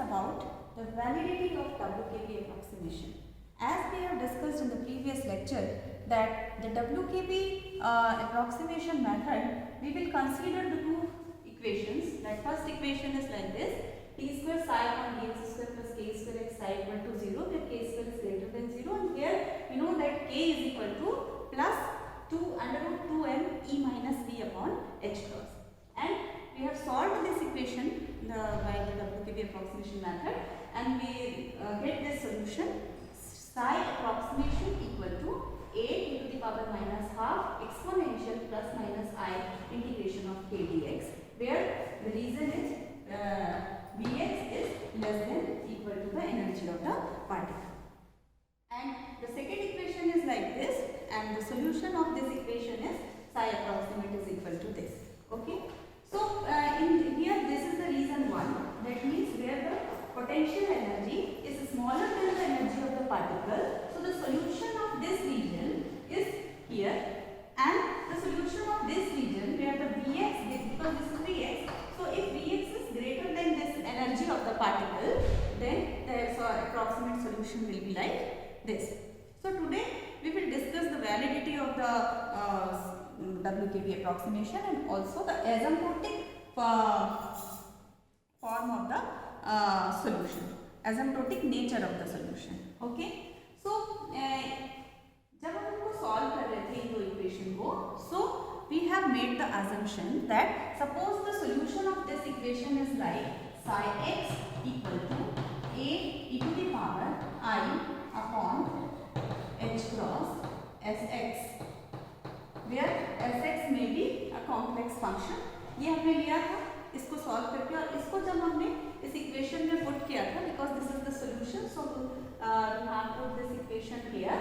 about the validity of WKB approximation. As we have discussed in the previous lecture that the WKB approximation method, we will consider the two equations. That first equation is like this: t square psi upon dx square plus k square x psi equal to 0, where k square is greater than 0, and here we know that k is equal to plus 2 under root 2m e minus b upon h cross. And we have solved this equation by the WKB approximation method, and we get this solution: psi approximation equal to 8 e to the power minus half exponential plus minus I integration of k dx, where the reason is Vx is less than equal to the energy of the particle. And the second equation is like this, and the solution of this equation is psi approximate is equal to this. Okay. So in here this is the reason 1, that means where the potential energy is smaller than the energy of the particle. So the solution of this region is here, and the solution of this region where the Vx, because this is Vx, so if Vx is greater than this energy of the particle, then the approximate solution will be like this. So today we will discuss the validity of the WKB approximation and also the asymptotic form of the solution, asymptotic nature of the solution. Okay. So जब हम इनको solve कर रहे थे इन दो equation को, so we have made the assumption that suppose the solution of this equation is like psi x equal to a e to the power I upon h cross sx, where sx may be a complex function. ये हमने लिया था इसको solve करके, और इसको जब हमने इस इक्वेशन में पुट किया था, because this is the solution, so we have put this equation here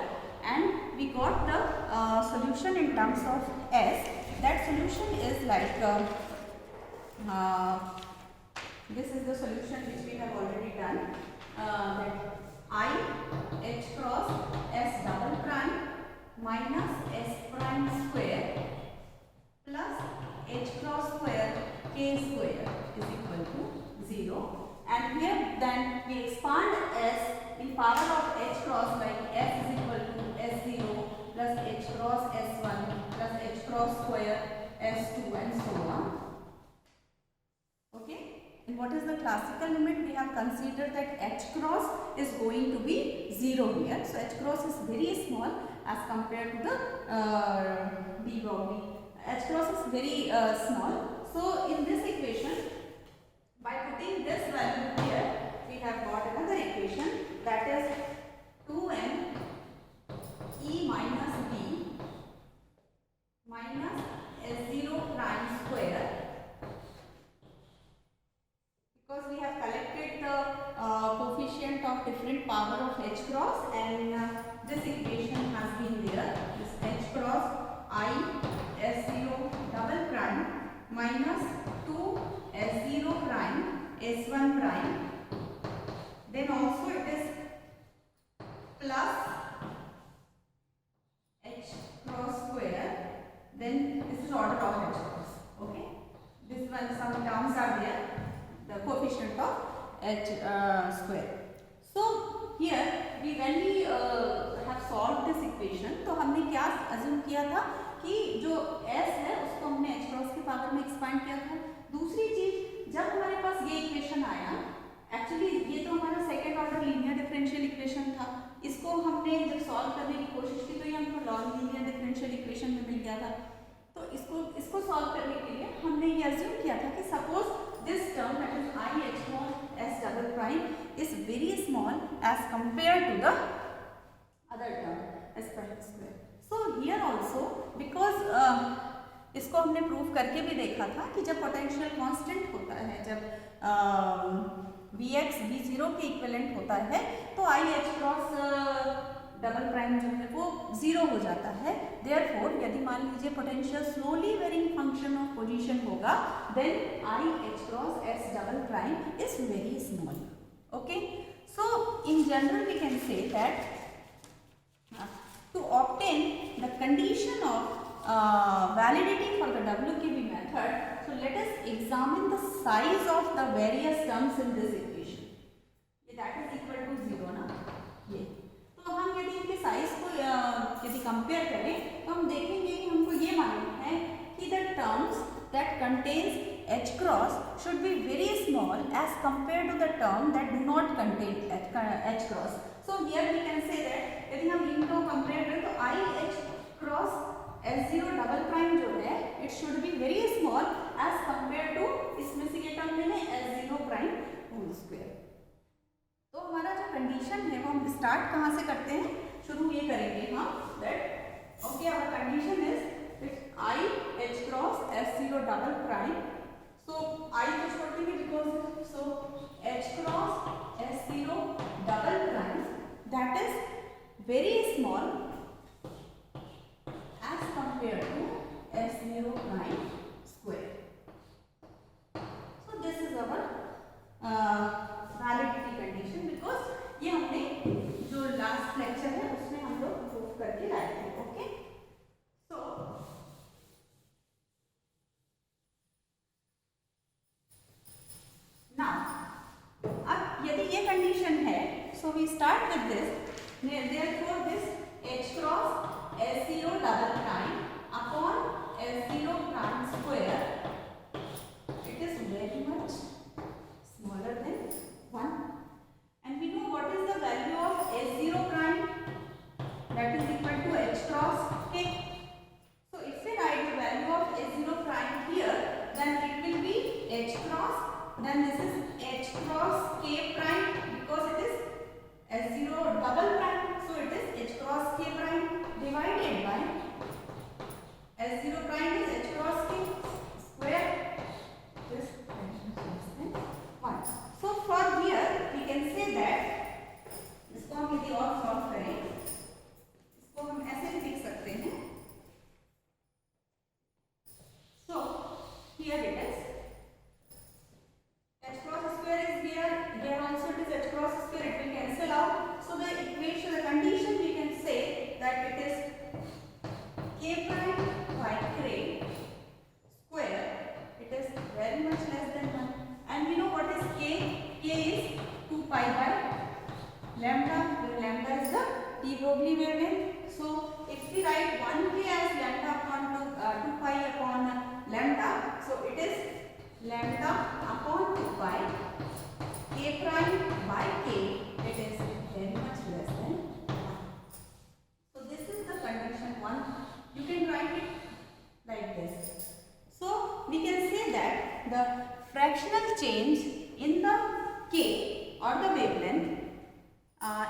and we got the solution in terms of s. That solution is like this is the solution which we have already done, that I h cross s double prime minus s prime square plus h cross square k square is equal to 0. And here then we expand s in power of h cross, like s is equal to s0 plus h cross s1 plus h cross square s2 and so on. Okay. And what is the classical limit? We have considered that h cross is going to be 0 here. So h cross is very small as compared to the d boundary. H cross is very small. So in this equation, by putting this value here, we have got another equation, that is 2m e minus b minus s0 prime square, because we have collected the coefficient of different power of h cross, and this equation has been there. This h cross I s0 double prime minus 2 s0 prime s1 prime, then also it is plus h cross square, then this is order of h cross. Okay, this one some terms are there, the coefficient of h square. So here when we have solved this equation, तो हमने क्या assume किया था कि जो s है उसको हमने h cross के पावर में एक्सपांड किया था. दूसरी चीज, जब हमारे पास ये इक्वेशन आया, एक्चुअली ये तो हमारा second order linear differential equation था, इसको हमने जब सॉल्व करने की कोशिश की तो ये हमको नॉन लीनियर डिफरेंशियल इक्वेशन में मिल गया था. तो इसको सॉल्व करने के लिए हमने ये अज्यूम किया था कि suppose this term that is I h cross s double prime is very small as compared to the other term s prime square. So here also, because इसको हमने प्रूव करके भी देखा था कि जब पोटेंशियल कांस्टेंट होता है, जब Vx V0 के इक्विवेलेंट होता है, तो I h cross double prime जो है वो 0 हो जाता है. देयरफॉर यदि मान लीजिए potential slowly varying function of position होगा, then I h cross s double prime is very small. Okay, so in general we can say that to obtain the condition of validity for the WKB method, so let us examine the size of the various terms in this equation. that contains H cross should be very small as compared to the term that do not contain H cross. So here we can say that यदि हम इन को compare करें तो I H cross S0 double prime जो है it should be very small as compared to इसमें से ये टर्म लेंगे S0 प्राइम होल स्क्वायर. तो हमारा जो कंडीशन है वो हम स्टार्ट कहाँ से करते हैं, शुरू ये करेंगे हम that okay our condition is I H cross S0 double prime. So I is छोटी है because so H cross S0 double prime that is very small as compared to S0 prime square. So this is our validity condition because ये हमने जो last lecture है उसमें हम लोग prove करके लाए थे. ओके सो नाउ अब यदि ये कंडीशन है so we start with this therefore this H cross S0 double prime upon S0 prime square it is very much smaller than 1 and we know what is the value of S0 prime, that is equal to H cross K. So if we write the value of S0 prime here then it will be H cross, then this is H cross K prime because it is S0 double prime, so it is H cross K prime divided by S0 prime is H cross K square. This is 1. So for here we can say that इसको हम यदि और solve करें इसको हम ऐसे भी लिख सकते हैं. So here it is H cross square is here also it is H cross square, it will cancel out. So the equation, the condition we can say that it is K prime by K square, it is very much less than 1 and we know what is K. K is 2 pi by lambda, where lambda is the de Broglie wavelength. So if we write 1K as lambda upon 2 pi upon lambda, so it is lambda upon 2 pi K prime by K, it is very much less than 1. So this is the condition 1. You can write it like this. So we can say that the fractional change in the K or the wavelength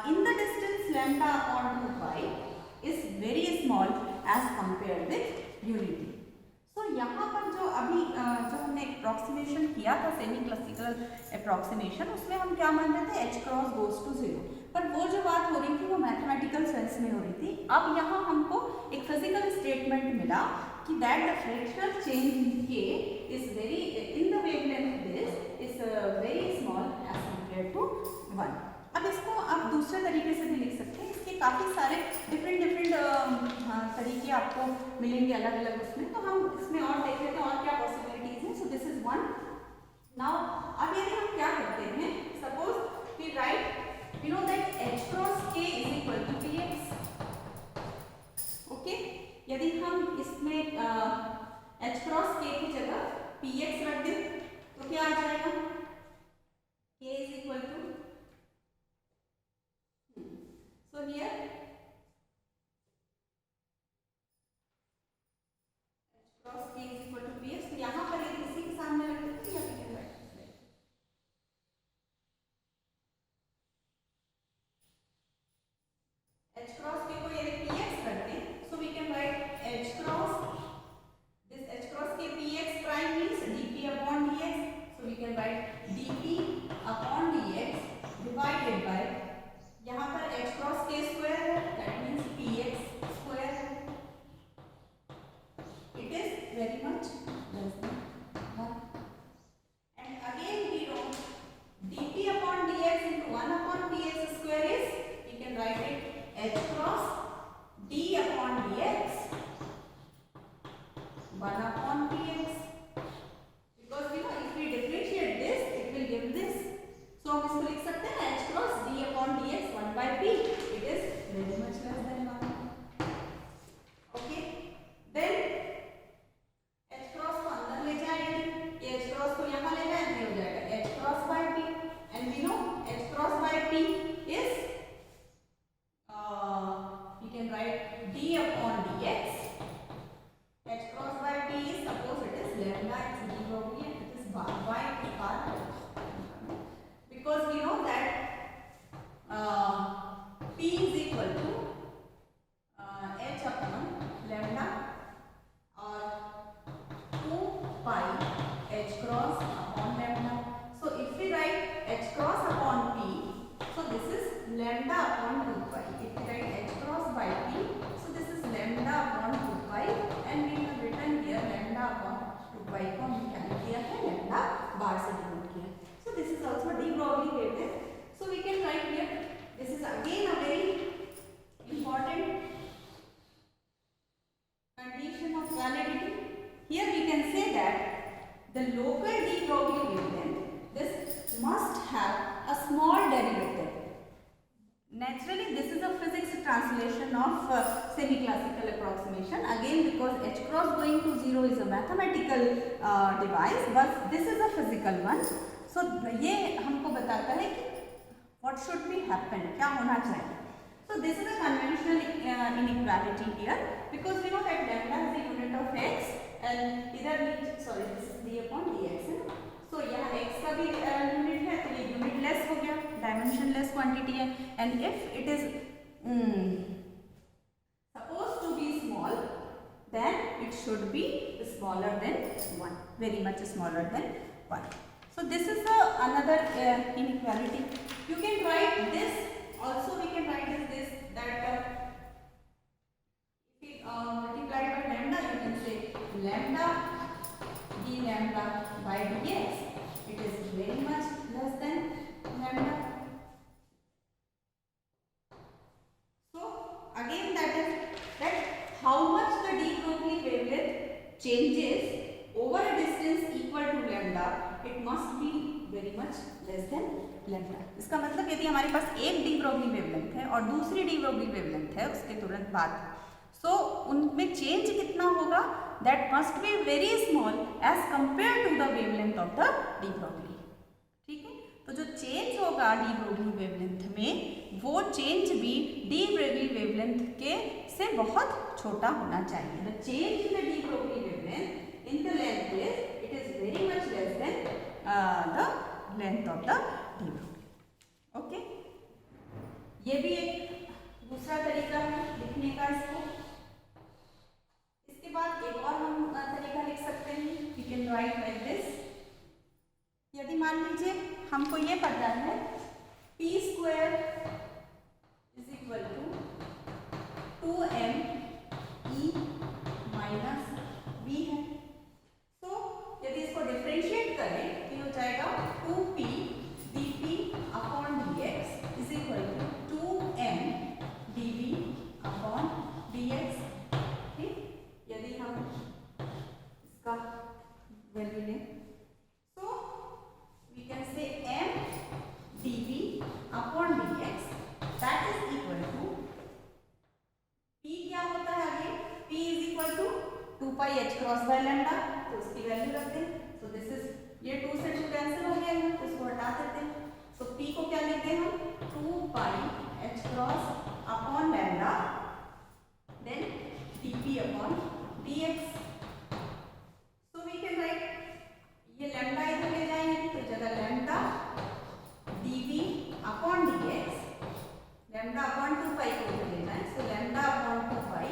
in the distance lambda upon 2 pi is very small as compared with unity. तो यहाँ पर जो अभी जो हमने approximation किया था semi classical approximation उसमें हम क्या मान रहे थे H क्रॉस गोज टू 0, पर वो जो बात हो रही थी वो मैथमेटिकल सेंस में हो रही थी. अब यहाँ हमको एक फिजिकल स्टेटमेंट मिला कि that the fractional change in K is very in the wavelength this is very small as compare to 1. अब इसको आप दूसरे तरीके से भी लिख सकते हैं, इसके काफ़ी सारे डिफरेंट तरीके आपको मिलेंगे अलग अलग उसमें, तो हम इसमें और देख लेते हैं और क्या पॉसिबिलिटीज हैं. So this is 1. नाउ अब यदि हम क्या करते हैं, suppose we write we know that H cross K is equal to Px. ओके, यदि हम इसमें H क्रॉस K की जगह Px रख दें तो क्या आ जाएगा, K is equal to so here lambda, it's de Broglie, and it is bar. Why it is bar? Because we know that P is equal to h upon lambda or 2 pi h cross upon lambda. So if we write h cross upon P, so this is lambda upon 2 pi. If we write h cross by P, so this is lambda upon 2 pi, and we have written here lambda upon 2 pi को हमने क्या किया है, lambda bar से denote किया. So this is also de Broglie wavelength. So we can write here, this is again a very important condition of validity. Here we can say that the local de Broglie wavelength, this must have a small derivative. Naturally, this is a physics translation of semi-classical approximation. Again, because h cross going to 0 is a mathematical device, but this is a physical one. So ये हमको बताता है कि what should be happen, क्या होना चाहिए. So this is a conventional inequality here, because we know that lambda is the unit of x, and इधर sorry this is d upon dx है. So यहाँ x का भी यूनिट है, तो ये यूनिट लेस हो गया, डायमेंशन लेस क्वांटिटी है, and if it is supposed to be small, then it should be smaller than 1, very much smaller than 1. So this is another inequality. You can write this also. We can write this that if we multiply by lambda, you can say lambda d lambda by dx. It is very much less than lambda. So again, that is that how much the de Broglie wavelength changes over a distance equal to lambda, it must be very much less than lambda. इसका मतलब यदि हमारे पास एक de Broglie wavelength है और दूसरी de Broglie wavelength है उसके तुरंत बाद, so उनमें चेंज कितना होगा, that must be very small as compared to the wavelength of the de Broglie. ठीक है, तो जो चेंज होगा de Broglie wavelength में, वो चेंज भी de Broglie wavelength के से बहुत छोटा होना चाहिए. The change in the de Broglie wavelength in the length is, it is very much less than the length of the de Broglie. Okay, ये भी एक दूसरा तरीका है लिखने का इसको. इसके बाद एक और हम तरीका लिख सकते हैं. We can write like this. यदि मान लीजिए हमको ये पता है p square is equal to 2m e minus b है. तो यदि इसको डिफरेंशिएट करें तो ये हो जाएगा 2p dp upon dx is equal to 2m dv upon dx. ठीक, यदि हम इसका वैल्यू लें, so we can say m dv upon dx that is equal to p. क्या होता है आगे, p is equal to 2 pi h cross by lambda, तो उसकी वैल्यू रखते हैं. So this is, ये 2 से 2 कैंसिल हो गया है, तो इसको हटा देते हैं. So p को क्या लिखते हैं हम, 2 pi h cross upon lambda then dp upon dx. So we can write, ये lambda इधर ले जाएंगे तो जगह lambda dv upon dx, lambda upon 2 pi को इधर ले जाएं, so lambda upon 2 pi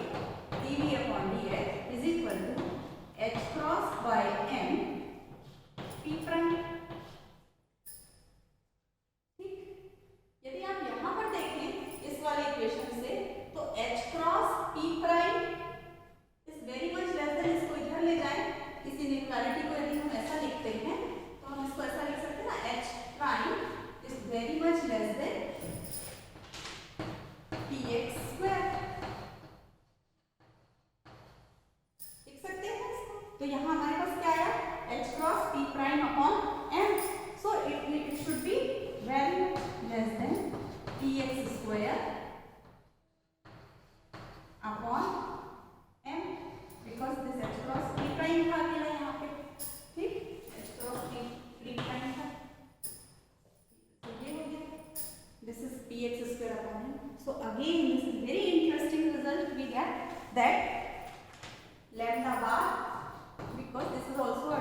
dv upon dx is equal to h cross by m p prime. ठीक, यदि आप यहाँ पर देखें इस वाले इक्वेशन से, तो h cross p prime is very much less than, इसको इधर ले जाएं, इस इनइक्वालिटी को यदि हम ऐसा लिखते हैं तो हम इसको ऐसा लिख सकते हैं ना, h prime is very much less than px square. लिख सकते हैं इसको. तो यहाँ हमारे पास क्या आया, h cross p prime upon m. So it should be very much less than px square upon m, because this h cross p prime था अकेला यहाँ पे. ठीक, h cross p prime था, तो ये हो गया, this is px square upon m. So again this is very interesting result we get, that lambda bar, because this is also a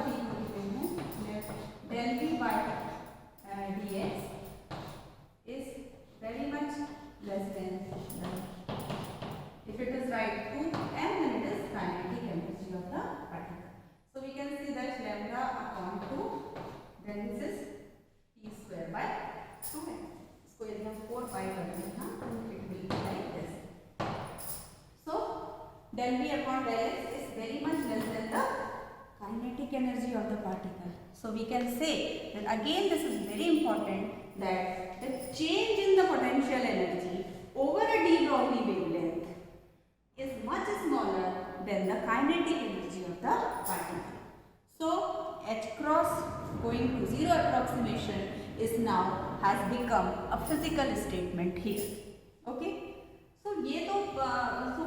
particle. So we can say that again this is very important that the change in the potential energy over a d Broglie wavelength is much smaller than the kinetic energy of the particle. So h cross going to zero approximation is now has become a physical statement here. Okay. So ये तो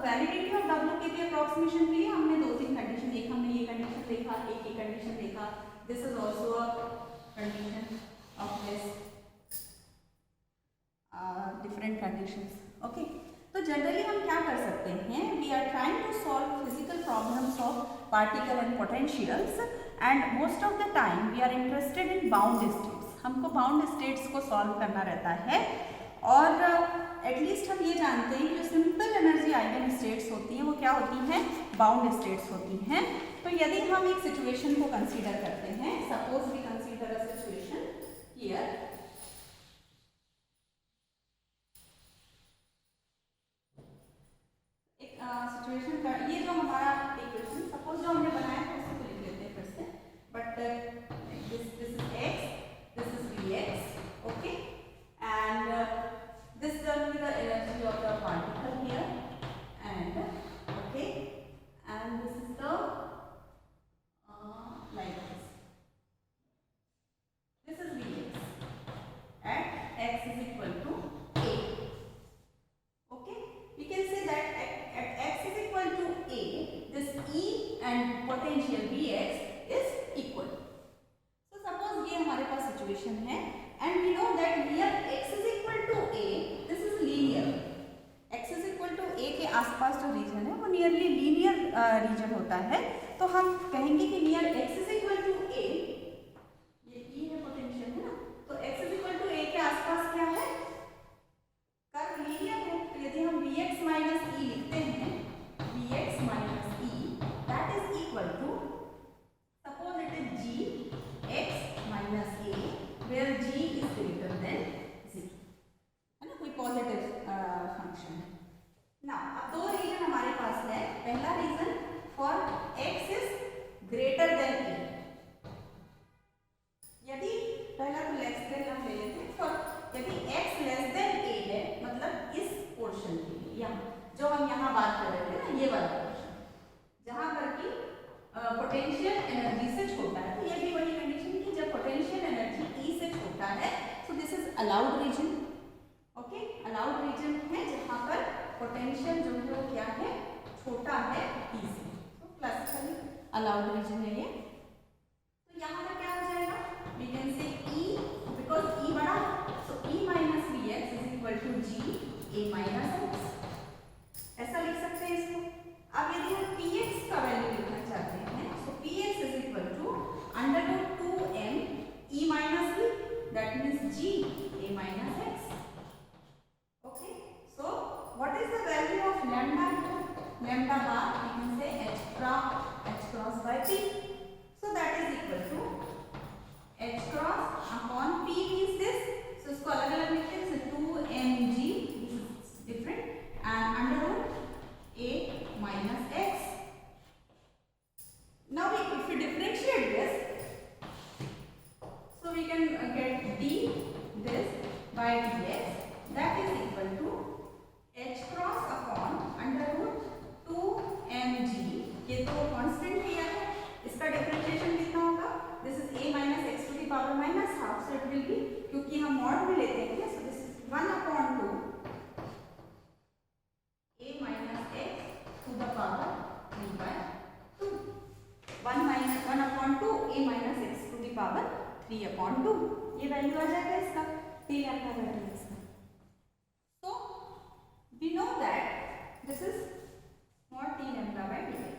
validity of WKB approximation के लिए हमने 2-3 condition देखा, हमने ये condition देखा, एक ही कंडीशन देखा, this is also a condition of this different conditions. Okay. तो जनरली हम क्या कर सकते हैं, we are trying to solve physical problems of particle and potentials and most of the time we are interested in bound states. हमको bound states को solve करना रहता है और एटलीस्ट हम ये जानते हैं कि जो सिंपल एनर्जी आइगन स्टेट्स होती हैं वो क्या होती हैं, बाउंड स्टेट्स होती हैं. तो यदि हम एक सिचुएशन को कंसीडर करते हैं, suppose we consider a situation here, एक सिचुएशन का ये जो हमारा इक्वेशन सपोज जो हमने बनाया था उसी को लिख लेते हैं फिर से, but this is x, this is Vx, okay, and this will be the energy of the particle here, and okay, and this is the like this is Vx at x is equal to a. Okay, we can say that at x is equal to a, this E and potential Vx is equal. Suppose ये हमारे पास situation है and we know that near x is equal to a, this is linear. x is equal to a के आसपास जो reason है वो nearly linear region होता है. तो हम कहेंगे कि near x is equal to a, ये E है, पोटेंशियल है ना, तो x is equal to a के आसपास क्या है, कर्व लीनियर है. तो यदि हम Vx माइनस E लिखते हैं, Vx minus E that is equal to, suppose it is g x minus a where g is greater than 0, है ना, कोई पॉजिटिव फंक्शन है. ना अब दो रीजन हमारे पास है. पहला region for x is greater than a, यदि पहला तो लेस देन हम ले लेते हैं, फॉर यदि x लेस देन a है, मतलब इस पोर्शन के लिए यहाँ जो हम यहाँ बात कर रहे थे ना, ये वाला पोर्शन जहाँ पर कि पोटेंशियल एनर्जी से छोटा है, तो ये भी वही कंडीशन की जब पोटेंशियल एनर्जी E से छोटा है, so this is allowed reason. Okay, allowed reason है जहाँ पर पोटेंशियल जो है वो क्या है, छोटा है E से, तो क्लासिकली अलाउड रीजन है ये. तो यहाँ पर क्या हो जाएगा, we can say E because E बड़ा, so E minus Vx is equal to G A minus x, ऐसा लिख सकते हैं इसको. अब यदि हम Px का वैल्यू लिखना चाहते हैं, so Px is equal to under root 2m E minus V, that means G A minus x. Okay, so what is the value of lambda? Lambda bar we can say h cross by p, so that is equal to h cross upon p means this, so इसको अलग अलग लिखते हैं, so 2mg different and under root a minus x. Now if we differentiate this, so we can get d this by dx, that is equal to h cross upon under root 2mg. ये तो constant लिया है, इसका differentiation कितना होगा, this is a minus x to the power minus half, so it will be, क्योंकि हम mod में लेते हैं, so this is 1 upon 2 a minus x to the power 3 by 2. 1 upon 2 a minus x to the power 3 upon 2. ये value आ जाएगा इसका, t lambda by dx का. So we know that this is mod t lambda by dx.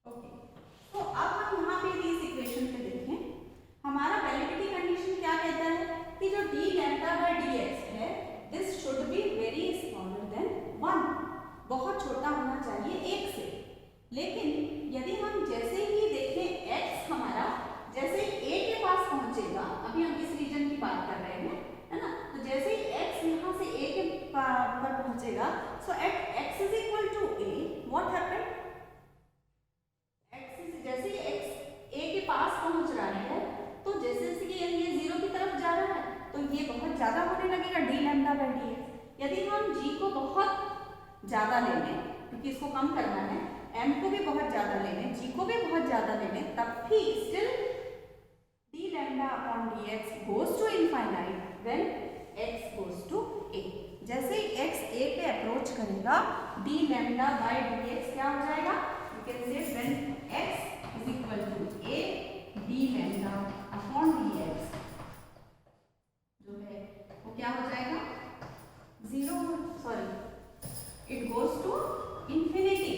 Okay. So अब हम यहाँ पे इस equation पे देखें, हमारा वैलिडिटी कंडीशन क्या कहता है कि जो d lambda by dx है, this should be very smaller than 1, बहुत छोटा होना चाहिए 1 से. लेकिन यदि हम जैसे ही देखें x हमारा जैसे a के पास पहुंचेगा, अभी हम इस रीजन की बात कर रहे हैं, है ना, तो जैसे ही x यहाँ से a के पर पहुंचेगा, सो एट x इज इक्वल ज़्यादा होने लगेगा D lambda by D x. यदि हम g को बहुत ज़्यादा ले लें, क्योंकि इसको कम करना है, m को भी बहुत ज़्यादा ले लें, g को भी बहुत ज़्यादा ले लें, तब भी still d lambda upon dx goes to infinite when x goes to a। जैसे ही x a पे अप्रोच करेगा d lambda by dx क्या हो जाएगा? You can say when x is equal to a, d lambda upon dx जो है वो क्या हो जाएगा? It goes to infinity.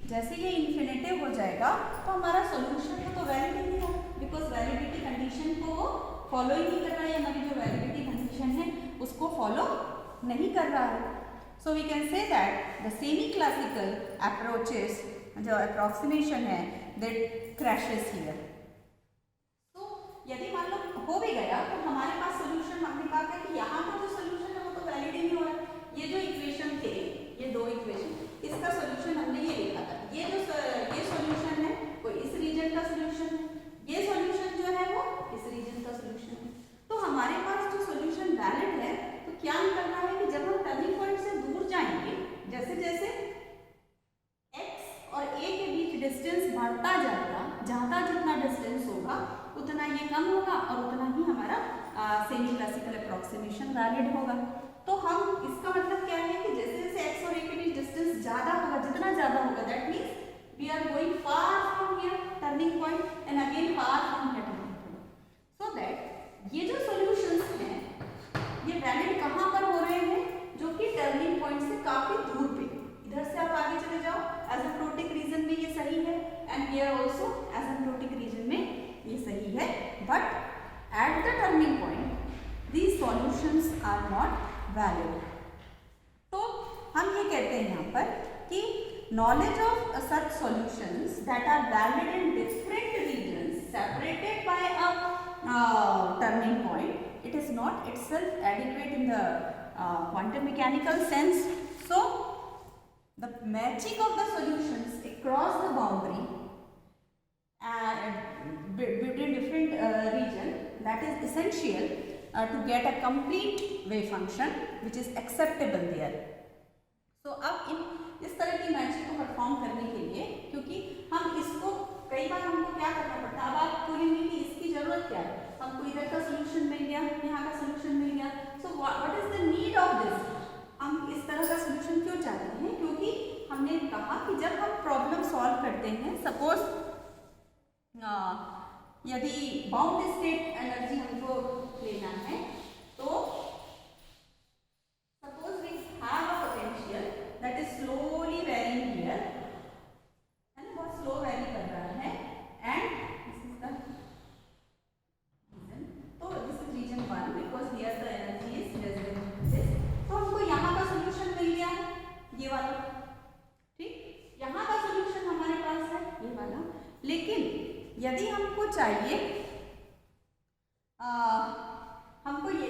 जैसे ये इन्फिनेटिव हो जाएगा तो हमारा सोल्यूशन तो वैलिड नहीं होगा, बिकॉज वैलिडिटी कंडीशन को वो फॉलो ही नहीं कर रहा है, हमारी जो वैलिडिटी कंडीशन है उसको फॉलो नहीं कर रहा है। So we can say that the semi classical approaches जो अप्रोक्सीमेशन है दैट क्रैशेस हियर। तो यदि मान लो हो भी गया तो हमारे पास सोल्यूशन, हमने कहा था कि यहाँ का जो सोल्यूशन है वो तो वैलिड ही नहीं हो रहा है। ये जो इक्वेशन थे, ये दो इक्वेशन, इसका सोल्यूशन हमने ये लिखा था, ये सोल्यूशन है वो इस रीजन का सोल्यूशन है, ये सोल्यूशन जो है वो इस रीजन का सोल्यूशन है। तो हमारे पास जो सोल्यूशन वैलिड है तो क्या निकल रहा है कि जब हम टर्निंग पॉइंट से दूर जाएंगे, जैसे जैसे x और a के बीच डिस्टेंस बढ़ता जाएगा, ज़्यादा जितना डिस्टेंस होगा उतना ये कम होगा और उतना ही हमारा सेमी क्लासिकल अप्रोक्सीमेशन वैलिड होगा। तो हम इसका मतलब क्या है कि जैसे जैसे x और a के बीच डिस्टेंस ज़्यादा होगा, जितना ज़्यादा होगा that means we are going far from here turning point and again far from here turning point, so that ये जो सॉल्यूशंस हैं ये वैलिड कहाँ पर हो रहे हैं? जो कि टर्निंग पॉइंट से काफ़ी दूर पे। इधर से आप आगे चले जाओ, एसिम्प्टोटिक रीजन में ये सही है and here also asymptotic region में ये सही है, but at the turning point these solutions are not valid। तो हम ये कहते हैं यहाँ पर कि knowledge of such solutions that are valid in different regions separated by a turning point, it is not itself adequate in the quantum mechanical sense। So the matching of the solutions across the boundary between different region, that is essential to get a complete wave function which is acceptable there। So अब इस तरह की matching को perform करने के लिए, क्योंकि हम इसको कई बार हमको क्या करना पड़ता है, अब आप बोलेंगे कि इसकी जरूरत क्या है, हमको इधर का सोल्यूशन मिल गया, यहाँ का सोल्यूशन मिल गया, सो what is the need of this? हम इस तरह का सोल्यूशन क्यों चाहते हैं? क्योंकि हमने कहा कि जब हम प्रॉब्लम सॉल्व करते हैं, सपोज यदि बाउंड स्टेट एनर्जी हमको लेना है, तो suppose we have a potential that is slowly varying here, है ना, बहुत स्लो वेरी कर रहा है, and this is the region, तो this is region 1 because here the energy is less than this. तो हमको यहाँ का सोल्यूशन मिल गया, ये वाला, ठीक, यहाँ का सोल्यूशन हमारे पास है ये वाला। लेकिन यदि हमको चाहिए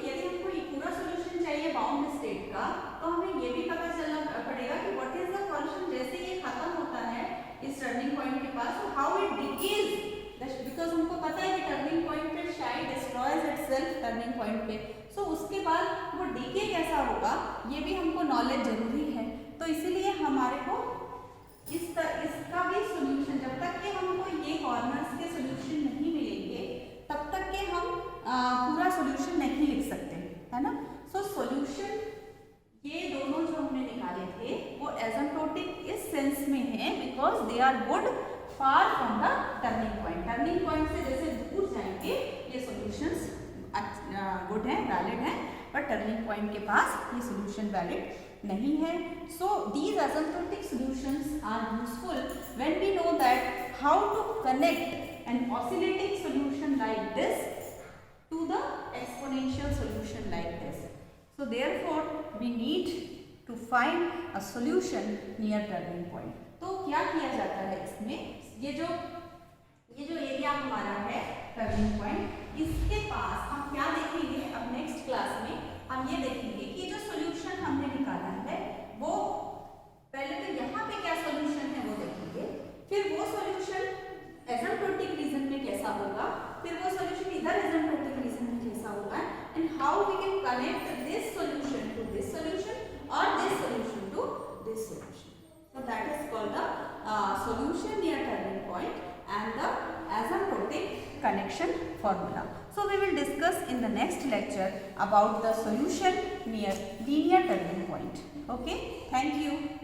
यदि हमको ये पूरा सोल्यूशन चाहिए बाउंड स्टेट का, तो हमें ये भी पता चलना पड़ेगा कि व्हाट इज द सॉल्यूशन जैसे ये खत्म होता है इस टर्निंग पॉइंट के पास, तो हाउ इट डिकेज, बिकॉज हमको पता है कि टर्निंग पॉइंट पे शायद डिस्ट्रॉयज इटसेल्फ टर्निंग पॉइंट पे, सो उसके बाद वो डीके कैसा होगा ये भी हमको नॉलेज जरूरी है। तो इसीलिए हमारे को इसका भी सोल्यूशन, जब तक कि हमको ये कॉर्नर्स के सोल्यूशन नहीं मिलेंगे तब तक के हम पूरा सोल्यूशन नहीं लिख सकते, है ना। सो सोल्यूशन ये दोनों जो हमने निकाले थे वो एसिम्प्टोटिक इस सेंस में है because they are good far from the turning point. Turning point से जैसे दूर जाएंगे ये सोल्यूशंस गुड हैं, वैलिड हैं, पर टर्निंग पॉइंट के पास ये सोल्यूशन वैलिड नहीं है। So these asymptotic solutions are useful when we know that how to connect an oscillating solution like this to the exponential solution like this. So therefore we need to find a solution near turning point। तो क्या किया जाता है इसमें, ये जो area हमारा है टर्निंग पॉइंट, इसके पास हम क्या देखेंगे अब नेक्स्ट क्लास में, हम ये देखेंगे कि जो सोल्यूशन हमने निकाला है वो पहले तो यहाँ पे क्या सोल्यूशन है वो देखेंगे, फिर वो सोल्यूशन एसिम्प्टोटिक रीजन में कैसा होगा, फिर वो सोल्यूशन इधर एसिम्प्टोटिक रीजन में कैसा होगा, and how we can connect connection formula. So we will discuss in the next lecture about the solution near linear turning point. Okay, thank you.